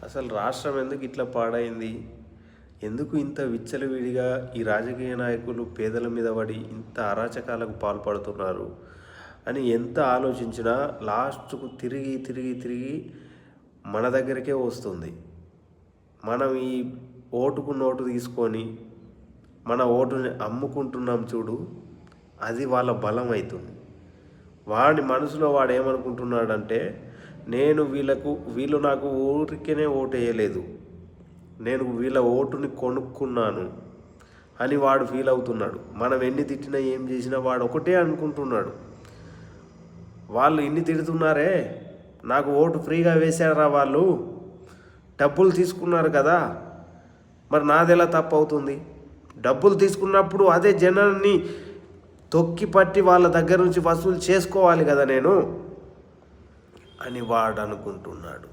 అసలు రాష్ట్రం ఎందుకు ఇట్లా పాడైంది? ఎందుకు ఇంత విచ్చలవిడిగా ఈ రాజకీయ నాయకులు పేదల మీద పడి ఇంత అరాచకాలకు పాల్పడుతున్నారు అని ఎంత ఆలోచించినా లాస్ట్కు తిరిగి తిరిగి తిరిగి మన దగ్గరికే వస్తుంది. మనం ఈ ఓటుకు నోటు తీసుకొని మన ఓటుని అమ్ముకుంటున్నాం చూడు, అది వాళ్ళ బలం అవుతుంది. వాడి మనసులో వాడు ఏమనుకుంటున్నాడంటే, వీళ్ళు నాకు ఊరికేనే ఓటు వేయలేదు, నేను వీళ్ళ ఓటుని కొనుక్కున్నాను అని వాడు ఫీల్ అవుతున్నాడు. మనం ఎన్ని తిట్టినా ఏం చేసినా వాడు ఒకటే అనుకుంటున్నాడు, వాళ్ళు ఇన్ని తిడుతున్నారే, నాకు ఓటు ఫ్రీగా వేశారా, వాళ్ళు డబ్బులు తీసుకున్నారు కదా, మరి నాది ఎలా తప్పు అవుతుంది? డబ్బులు తీసుకున్నప్పుడు అదే జనాన్ని తొక్కి పట్టి వాళ్ళ దగ్గర నుంచి వసూలు చేసుకోవాలి కదా నేను అని వాడు అనుకుంటున్నాడు.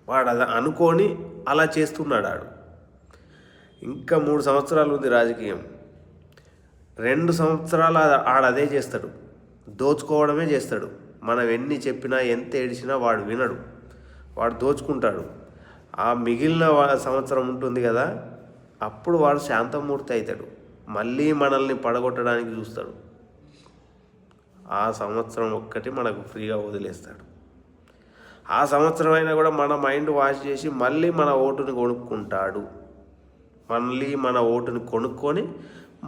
వాడు అది అనుకొని అలా చేస్తున్నాడు. ఇంకా 3 సంవత్సరాలు ఉంది రాజకీయం. 2 సంవత్సరాలు ఆడదే చేస్తాడు, దోచుకోవడమే చేస్తాడు. మనం ఎన్ని చెప్పినా ఎంత ఏడిచినా వాడు వినడు, వాడు దోచుకుంటాడు. ఆ మిగిలిన సంవత్సరం ఉంటుంది కదా, అప్పుడు వాడు శాంతమూర్తి అవుతాడు, మళ్ళీ మనల్ని పడగొట్టడానికి చూస్తాడు. ఆ సంవత్సరం ఒక్కటి మనకు ఫ్రీగా వదిలేస్తాడు. ఆ సంవత్సరం అయినా కూడా మన మైండ్ వాష్ చేసి మళ్ళీ మన ఓటుని కొనుక్కుంటాడు. మళ్ళీ మన ఓటుని కొనుక్కొని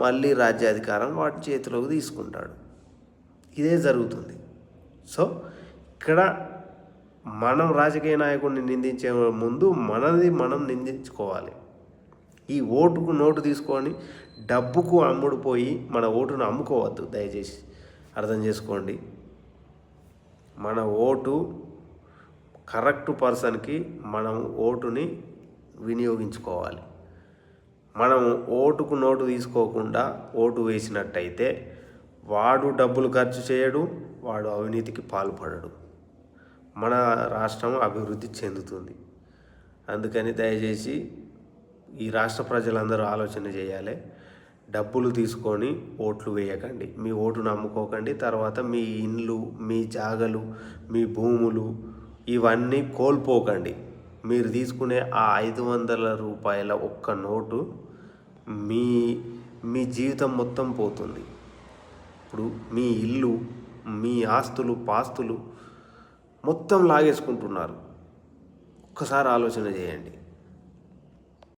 మళ్ళీ రాజ్యాధికారం వాటి చేతిలోకి తీసుకుంటాడు. ఇదే జరుగుతుంది. సో ఇక్కడ మనం రాజకీయ నాయకుడిని నిందించే ముందు మనది మనం నిందించుకోవాలి. ఈ ఓటుకు నోటు తీసుకొని డబ్బుకు అమ్ముడుపోయి మన ఓటును అమ్ముకోవద్దు, దయచేసి అర్థం చేసుకోండి. మన ఓటు కరెక్ట్ పర్సన్కి మనం ఓటుని వినియోగించుకోవాలి. మనం ఓటుకు నోటు తీసుకోకుండా ఓటు వేసినట్టయితే వాడు డబ్బులు ఖర్చు చేయడు, వాడు అవినీతికి పాల్పడడు, మన రాష్ట్రం అభివృద్ధి చెందుతుంది. అందుకని దయచేసి ఈ రాష్ట్ర ప్రజలందరూ ఆలోచన చేయాలి. డబ్బులు తీసుకొని ఓట్లు వేయకండి, మీ ఓటును అమ్ముకోకండి. తర్వాత మీ ఇండ్లు, మీ జాగలు, మీ భూములు ఇవన్నీ కోల్పోకండి. మీరు తీసుకునే ఆ 500 రూపాయల ఒక్క నోటు మీ జీవితం మొత్తం పోతుంది. ఇప్పుడు మీ ఇల్లు, మీ ఆస్తులు పాస్తులు మొత్తం లాగేసుకుంటున్నారు. ఒక్కసారి ఆలోచన చేయండి.